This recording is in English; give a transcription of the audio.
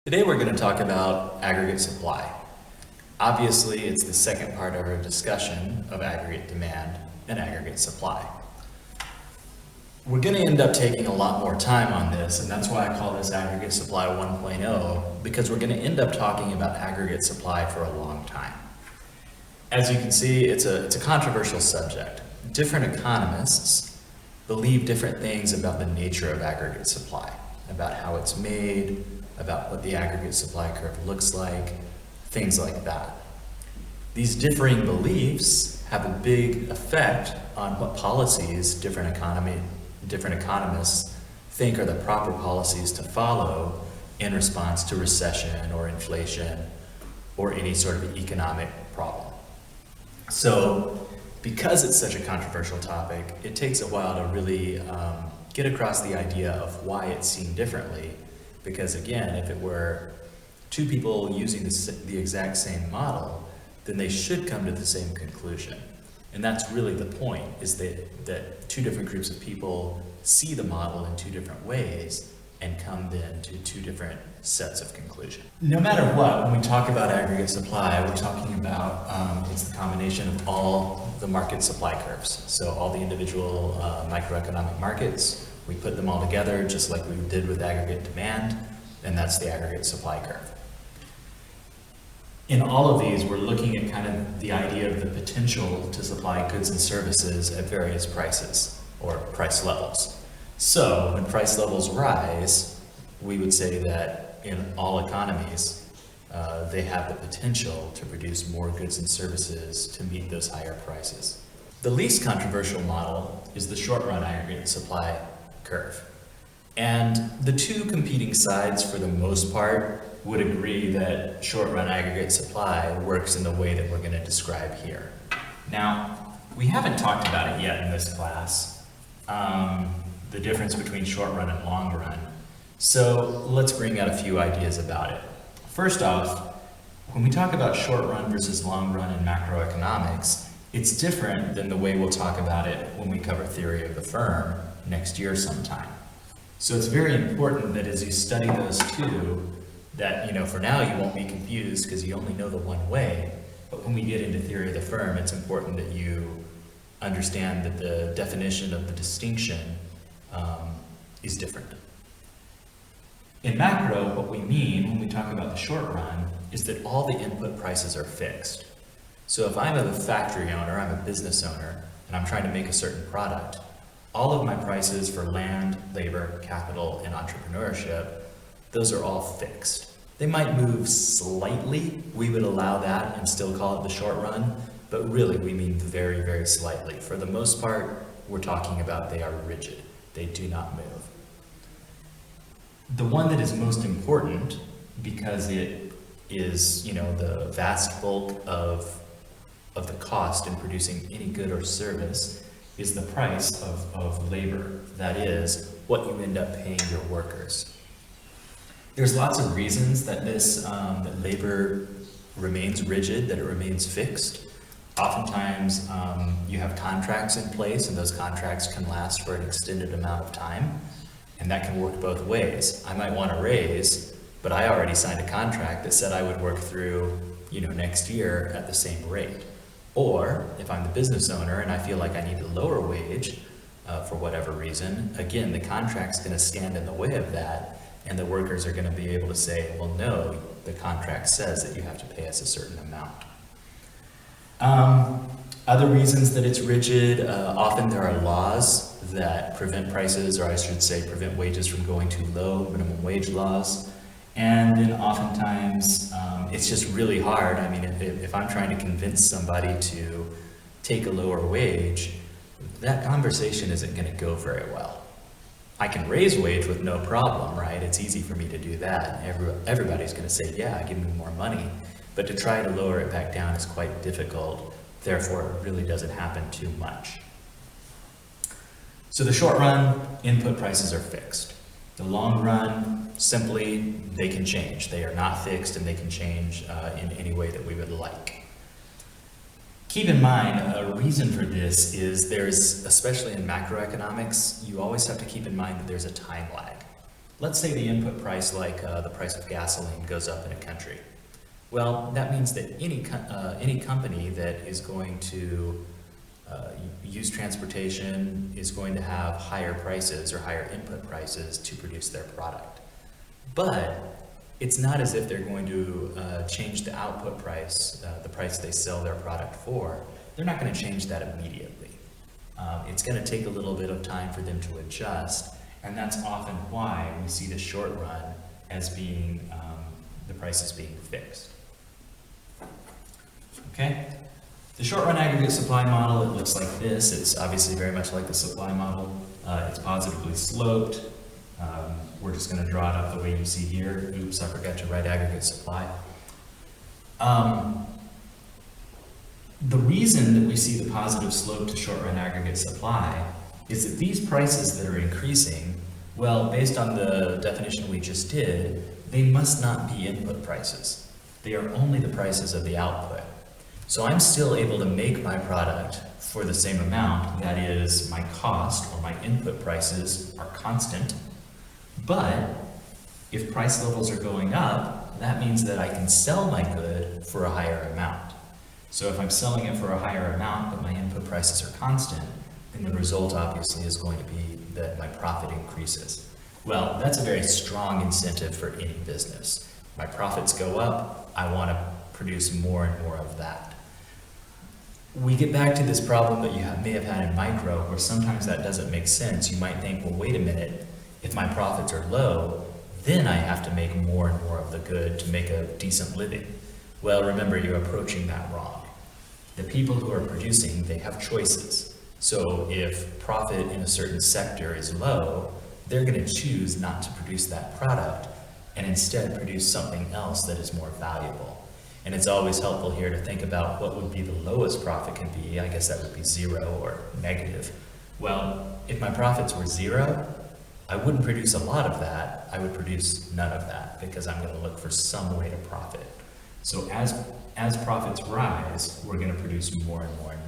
Today we're going to talk about aggregate supply. Obviously, it's the second part of our discussion of aggregate demand and aggregate supply. We're going to end up taking a lot more time on this, and that's why I call this Aggregate Supply 1.0, because we're going to end up talking about aggregate supply for a long time. As you can see, it's a controversial subject. Different economists believe different things about the nature of aggregate supply, about how it's made, about what the aggregate supply curve looks like, things like that. These differing beliefs have a big effect on what policies different economists think are the proper policies to follow in response to recession or inflation or any sort of economic problem. So, because it's such a controversial topic, it takes a while to really get across the idea of why it's seen differently. Because again, if it were two people using the exact same model, then they should come to the same conclusion. And that's really the point, is that two different groups of people see the model in two different ways and come then to two different sets of conclusion. No matter what, when we talk about aggregate supply, we're talking about it's the combination of all the market supply curves. So all the individual microeconomic markets, we put them all together just like we did with aggregate demand, and that's the aggregate supply curve. In all of these, we're looking at kind of the idea of the potential to supply goods and services at various prices or price levels. So when price levels rise, we would say that in all economies, they have the potential to produce more goods and services to meet those higher prices. The least controversial model is the short-run aggregate supply curve. And the two competing sides, for the most part, would agree that short-run aggregate supply works in the way that we're going to describe here. Now, we haven't talked about it yet in this class, the difference between short-run and long-run. So let's bring out a few ideas about it. First off, when we talk about short-run versus long-run in macroeconomics, it's different than the way we'll talk about it when we cover theory of the firm next year sometime. So it's very important that as you study those two, that, for now you won't be confused because you only know the one way, but when we get into theory of the firm, it's important that you understand that the definition of the distinction is different. In macro, what we mean when we talk about the short run is that all the input prices are fixed. So if I'm a factory owner, I'm a business owner, and I'm trying to make a certain product, all of my prices for land, labor, capital, and entrepreneurship, those are all fixed. They might move slightly. We would allow that and still call it the short run, but really we mean very, very slightly. For the most part, we're talking about they are rigid. They do not move. The one that is most important, because it is, the vast bulk of the cost in producing any good or service, is the price of labor. That is, what you end up paying your workers. There's lots of reasons that that labor remains rigid, that it remains fixed. Oftentimes, you have contracts in place, and those contracts can last for an extended amount of time, and that can work both ways. I might want a raise, but I already signed a contract that said I would work through, next year at the same rate. Or if I'm the business owner and I feel like I need a lower wage for whatever reason, again, the contract's going to stand in the way of that, and the workers are going to be able to say, well, no, the contract says that you have to pay us a certain amount. Other reasons that it's rigid, often there are laws that prevent prices, or I should say prevent wages from going too low, minimum wage laws. And then oftentimes, it's just really hard. I mean, if I'm trying to convince somebody to take a lower wage, that conversation isn't going to go very well. I can raise wage with no problem, right? It's easy for me to do that. Everybody's going to say, yeah, give me more money. But to try to lower it back down is quite difficult. Therefore, it really doesn't happen too much. So the short run, input prices are fixed. The long run, simply, they can change. They are not fixed, and they can change in any way that we would like. Keep in mind, a reason for this is especially in macroeconomics, you always have to keep in mind that there's a time lag. Let's say the input price, like the price of gasoline, goes up in a country. Well, that means that any company that is going to use transportation is going to have higher prices or higher input prices to produce their product. But it's not as if they're going to change the output price, the price they sell their product for. They're not going to change that immediately. It's going to take a little bit of time for them to adjust, and that's often why we see the short run as being, the prices being fixed. Okay? The short run aggregate supply model, it looks like this. It's obviously very much like the supply model. It's positively sloped. We're just going to draw it up the way you see here. Oops, I forgot to write aggregate supply. The reason that we see the positive slope to short run aggregate supply is that these prices that are increasing, well, based on the definition we just did, they must not be input prices. They are only the prices of the output. So I'm still able to make my product for the same amount, that is, my cost or my input prices are constant, but if price levels are going up, that means that I can sell my good for a higher amount. So if I'm selling it for a higher amount, but my input prices are constant, then the result obviously is going to be that my profit increases. Well, that's a very strong incentive for any business. My profits go up, I want to produce more and more of that. We get back to this problem that you may have had in micro, where sometimes that doesn't make sense. You might think, well, wait a minute, if my profits are low, then I have to make more and more of the good to make a decent living. Well, remember, you're approaching that wrong. The people who are producing, they have choices. So if profit in a certain sector is low, they're going to choose not to produce that product and instead produce something else that is more valuable. And it's always helpful here to think about what would be the lowest profit can be. I guess that would be 0 or negative. Well, if my profits were 0, I wouldn't produce a lot of that. I would produce none of that because I'm going to look for some way to profit. So as profits rise, we're going to produce more and more and